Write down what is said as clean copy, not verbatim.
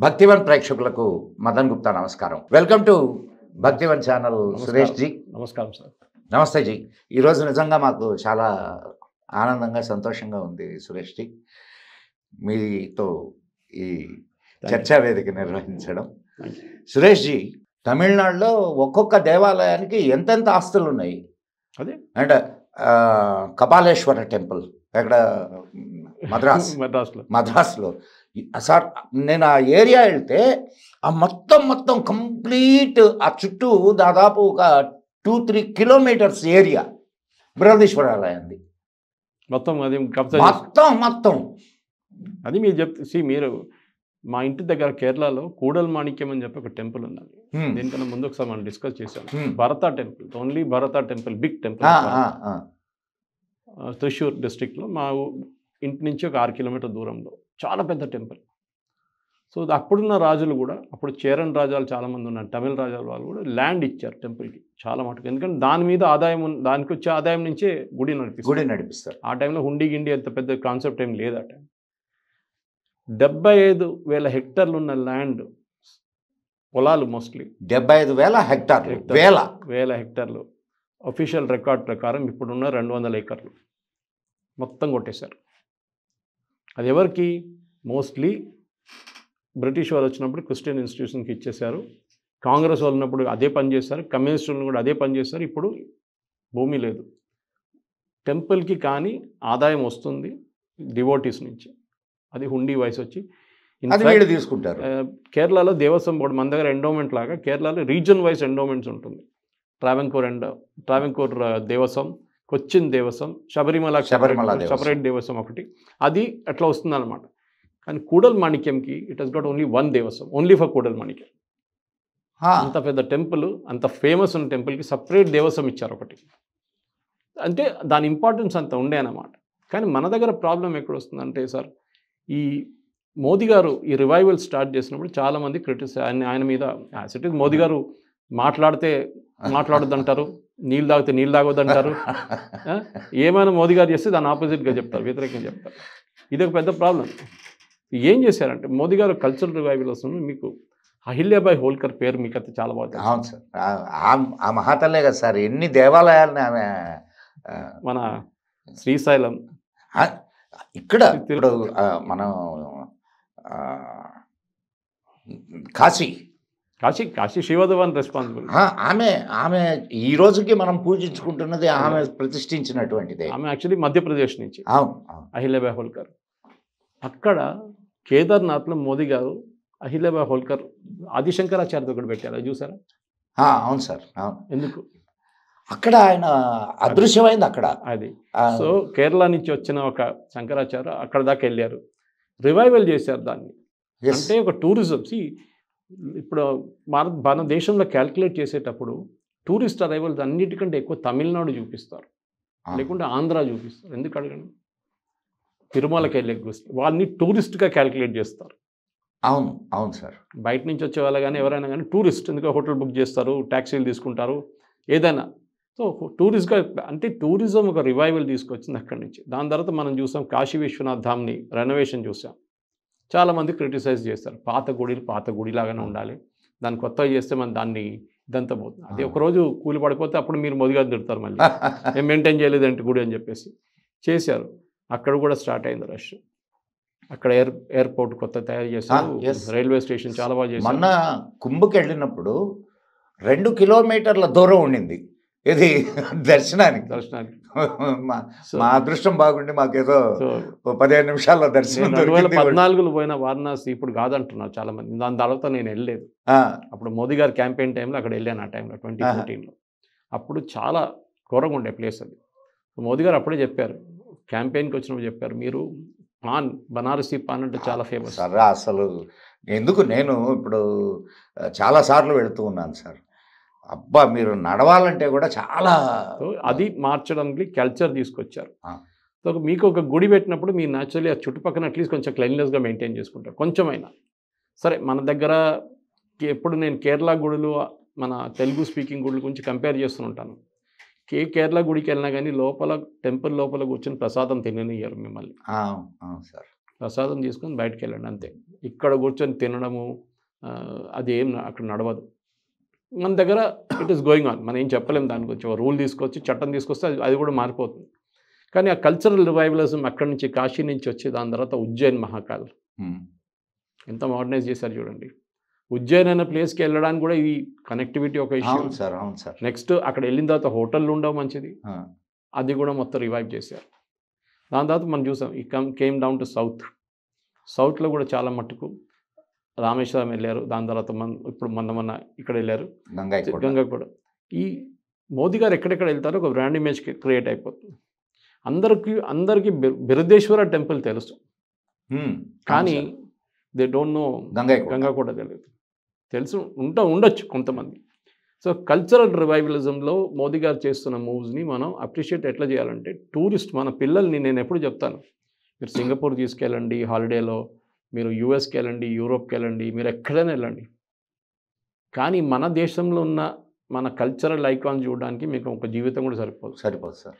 భక్తివన్ ప్రేక్షకులకు మదన్ గుప్తా నమస్కారం. Welcome to Bhaktivan channel. Suresh ji నమస్కారం సార్. నమస్తే జీ. ఈరోజు నిజంగా మాకు చాలా ఆనందంగా సంతోషంగా ఉంది సురేష్ జీ మీతో ఈ చర్చా వేదిక నిర్వహించడం. సురేష్ జీ, తమిళనాడులో ఒక్కొక్క దేవాలయానికి ఎంతెంత ఆస్తులు ఉన్నాయి. అదే అండ్ కపాలేశ్వర టెంపుల్ ఎక్కడ మద్రాస్లో సార్, నేను ఆ ఏరియా వెళ్తే ఆ మొత్తం కంప్లీట్ ఆ చుట్టూ దాదాపు ఒక 2-3 కిలోమీటర్స్ ఏరియా బృహదీశ్వర ఆలయంది మొత్తం. అది మొత్తం అది మీరు చెప్తే మీరు మా ఇంటి దగ్గర కేరళలో కూడల్ మాణిక్యం అని చెప్పి ఒక టెంపుల్ ఉన్నది. దీనికన్నా ముందు ఒకసారి మనం డిస్కస్ చేసాం. భరత టెంపుల్, ఓన్లీ భరత టెంపుల్, బిగ్ టెంపుల్, త్రిశూర్ డిస్ట్రిక్ట్లో మా ఇంటి నుంచి ఒక 6 కిలోమీటర్ దూరంలో చాలా పెద్ద టెంపుల్. సో అప్పుడున్న రాజులు కూడా, అప్పుడు చేరన్ రాజాలు చాలామంది ఉన్నారు, తమిళ రాజాల వాళ్ళు కూడా ల్యాండ్ ఇచ్చారు టెంపుల్కి చాలా మటుకు. ఎందుకంటే దాని మీద ఆదాయం, దానికి వచ్చే ఆదాయం నుంచే గుడి నడిపిస్తారు. ఆ టైంలో హుండీ గిండి అంత పెద్ద కాన్సెప్ట్ ఏం లేదు. ఆ టైం 75,000 హెక్టార్లు ఉన్న ల్యాండ్, పొలాలు మోస్ట్లీ 75,000 హెక్టార్లు, వేల హెక్టార్లు. అఫీషియల్ రికార్డ్ ప్రకారం ఇప్పుడున్న 200 ఏకర్లు మొత్తం కొట్టేశారు. అది ఎవరికి? మోస్ట్లీ బ్రిటిష్ వాళ్ళు వచ్చినప్పుడు క్రిస్టియన్ ఇన్స్టిట్యూషన్కి ఇచ్చేశారు. కాంగ్రెస్ వాళ్ళు ఉన్నప్పుడు అదే పని చేశారు. కమ్యూనిస్టులను కూడా అదే పని చేశారు. ఇప్పుడు భూమి లేదు టెంపుల్కి, కానీ ఆదాయం వస్తుంది డివోటీస్ నుంచి. అది హుండీ వైస్ వచ్చి తీసుకుంటారు. కేరళలో దేవస్వం బోర్డు, మన దగ్గర ఎండోమెంట్ లాగా కేరళలో రీజన్ వైజ్ ఎండోమెంట్స్ ఉంటుంది. ట్రావెంకోర్ దేవస్వం, కొచ్చిన్ దేవస్వం, శబరిమల సపరేట్ దేవస్వం ఒకటి, అది అట్లా వస్తుంది అనమాట. కానీ కూడల్ మాణిక్యంకి it has got only 1 Devaswom, only for Koodal Manikyam. అంత పెద్ద టెంపుల్, అంత ఫేమస్ ఉన్న టెంపుల్కి సపరేట్ దేవస్వం ఇచ్చారు ఒకటి. అంటే దాని ఇంపార్టెన్స్ అంత ఉండే అన్నమాట. కానీ మన దగ్గర ప్రాబ్లం ఎక్కడ వస్తుందంటే సార్, ఈ మోదీ గారు ఈ రివైవల్ స్టార్ట్ చేసినప్పుడు చాలామంది ఆయన మీద ఇట్ ఈస్ మోదీ గారు మాట్లాడొద్దంటారు, నీళ్ళు తాగితే నీళ్ళు తాగొద్దంటారు, ఏమైనా మోదీ గారు చేస్తే దాని ఆపోజిట్గా చెప్తారు, వ్యతిరేకంగా చెప్తారు. ఇది ఒక పెద్ద ప్రాబ్లం. ఏం చేశారంటే మోదీ గారు కల్చరల్ రివైవల్ వస్తుంది. మీకు అహిల్యాబాయి హోల్కర్ పేరు మీకు అయితే చాలా బాగుంది. అవును సార్, ఆ మహాతల్లే కదా సార్, ఎన్ని దేవాలయాలని ఆమె. మన శ్రీశైలం ఇక్కడ ఇప్పుడు మనం కాశీ శివధవన్ రెస్పాన్సిబుల్. ఆమె ఈ రోజుకి మనం పూజించుకుంటున్నది ఆమె ప్రతిష్ఠించినటువంటిదే. ఆమె యాక్చువల్లీ మధ్యప్రదేశ్ నుంచి. అహిల్యాబాయి హోల్కర్. అక్కడ కేదార్నాథ్లో మోదీ గారు అహిల్యాబాయి హోల్కర్ ఆదిశంకరాచార్య ఒకటి పెట్టారు, అది చూసారా? అవును సార్, అవును. ఎందుకు అక్కడ ఆయన అదృశ్యమైంది అక్కడ. అది సో కేరళ నుంచి వచ్చిన ఒక శంకరాచార్య అక్కడ దాకా వెళ్ళారు, రివైవల్ చేశారు దాన్ని. అంటే ఒక టూరిజం. ఇప్పుడు మన దేశంలో క్యాల్కులేట్ చేసేటప్పుడు టూరిస్ట్ అరైవల్స్ అన్నిటికంటే ఎక్కువ తమిళనాడు చూపిస్తారు, లేకుంటే ఆంధ్ర చూపిస్తారు. ఎందుకు అడగండి? తిరుమలకి వెళ్ళే వాళ్ళని టూరిస్ట్గా క్యాల్కులేట్ చేస్తారు. అవును సార్. బయట నుంచి వచ్చే వాళ్ళు కానీ ఎవరైనా కానీ టూరిస్ట్, ఎందుకంటే హోటల్ బుక్ చేస్తారు, ట్యాక్సీలు తీసుకుంటారు, ఏదైనా. సో టూరిస్ట్గా, అంటే టూరిజం ఒక రివైవల్ తీసుకొచ్చింది అక్కడి నుంచి. దాని తర్వాత మనం చూసాం కాశీ విశ్వనాథ్ ధామ్ని రెనోవేషన్ చూసాం. చాలామంది క్రిటిసైజ్ చేస్తారు, పాత గుడిలాగానే ఉండాలి, దాన్ని కొత్తగా చేస్తే మనం దాన్ని ఇదంతా పోతుంది. అది ఒకరోజు కూలి పడిపోతే అప్పుడు మీరు మొదలుగా తిడతారు, మళ్ళీ ఏం మెయింటైన్ చేయలేదంటే గుడి అని చెప్పేసి చేశారు. అక్కడ కూడా స్టార్ట్ అయింది రష్. అక్కడ ఎయిర్పోర్ట్ కొత్త తయారు చేశారు, రైల్వే స్టేషన్ చాలా బాగా చేశారు. మొన్న కుంభకి వెళ్ళినప్పుడు 2 కిలోమీటర్ల దూరం ఉండింది ఇది దర్శనానికి. మా అదృష్టం బాగుండి మాకేదో 15 నిమిషాల్లో దర్శనం. 2014లో పోయిన వారణాసి ఇప్పుడు కాదంటున్నారు చాలా మంది. దాని తర్వాత నేను వెళ్ళలేదు. అప్పుడు మోదీ గారు క్యాంపెయిన్ టైంలో అక్కడ వెళ్ళాను. ఆ టైంలో 2014లో అప్పుడు చాలా ఘోరంగా ఉండే ప్లేస్ అది. మోదీ గారు అప్పుడే చెప్పారు, క్యాంపెయిన్కి వచ్చినప్పుడు చెప్పారు, మీరు బనారసీ పాన్ అంటే చాలా ఫేమస్. సార్ అసలు ఎందుకు, నేను ఇప్పుడు చాలాసార్లు వెళుతూ ఉన్నాను సార్. అబ్బా, మీరు నడవాలంటే కూడా చాలా. అది మార్చడానికి కల్చర్ తీసుకొచ్చారు. సో మీకు ఒక గుడి పెట్టినప్పుడు మీరు న్యాచురల్లీ ఆ చుట్టుపక్కల అట్లీస్ట్ కొంచెం క్లీన్లెస్గా మెయింటైన్ చేసుకుంటారు కొంచెమైనా. సరే, మన దగ్గర ఎప్పుడు నేను కేరళ గుడులు, మన తెలుగు స్పీకింగ్ గుడుల గురించి కంపేర్ చేస్తుంటాను. కేరళ గుడికి వెళ్ళినా కానీ లోపల టెంపుల్ లోపల కూర్చొని ప్రసాదం తిననియ్యారు మిమ్మల్ని. సార్ ప్రసాదం తీసుకొని బయటకు వెళ్ళండి అంతే. ఇక్కడ కూర్చొని తినడము అది ఏం అక్కడ నడవదు. మన దగ్గర ఇట్ ఈస్ గోయింగ్ ఆన్. మనం ఏం చెప్పలేము దాని గురించి. ఒక రూల్ తీసుకొచ్చి చట్టం తీసుకొస్తే అది కూడా మారిపోతుంది. కానీ ఆ కల్చరల్ రివైవలిజం అక్కడి నుంచి కాశీ నుంచి వచ్చి దాని తర్వాత ఉజ్జయిన్ మహాకాల్ ఎంత మోడర్నైజ్ చేశారు చూడండి. ఉజ్జయిన్ అనే ప్లేస్కి వెళ్ళడానికి కూడా ఇది కనెక్టివిటీ ఒక ఇష్యూ. అవును సార్, అవును సార్. నెక్స్ట్ అక్కడ వెళ్ళిన తర్వాత హోటళ్ళు ఉండవు మంచిది, అది కూడా మొత్తం రివైవ్ చేశారు. దాని తర్వాత మనం చూసాం ఈ కేమ్ డౌన్ టు సౌత్లో కూడా చాలా మట్టుకు రామేశ్వరం వెళ్ళారు. దాని తర్వాత ఇప్పుడు మొన్న ఇక్కడ వెళ్ళారు గంగైకొండ. ఈ మోదీ గారు ఎక్కడెక్కడ వెళ్తారో ఒక బ్రాండ్ ఇమేజ్ క్రియేట్ అయిపోతుంది. అందరికీ బిరదేశ్వర టెంపుల్ తెలుసు, కానీ దే డోంట్ నో గంగైకొండ తెలుసు ఉండొచ్చు కొంతమంది. సో కల్చరల్ రివైవలిజంలో మోదీ గారు చేస్తున్న మూవ్స్ని మనం అప్రిషియేట్ ఎట్లా చేయాలంటే, టూరిస్ట్ మన పిల్లల్ని నేను ఎప్పుడు చెప్తాను, మీరు సింగపూర్ తీసుకెళ్ళండి హాలిడేలో, మీరు యూఎస్కి వెళ్ళండి, యూరోప్కి వెళ్ళండి, మీరు ఎక్కడైనా వెళ్ళండి, కానీ మన దేశంలో ఉన్న మన కల్చరల్ ఐకాన్ చూడడానికి మీకు ఒక జీవితం కూడా సరిపోదు సార్.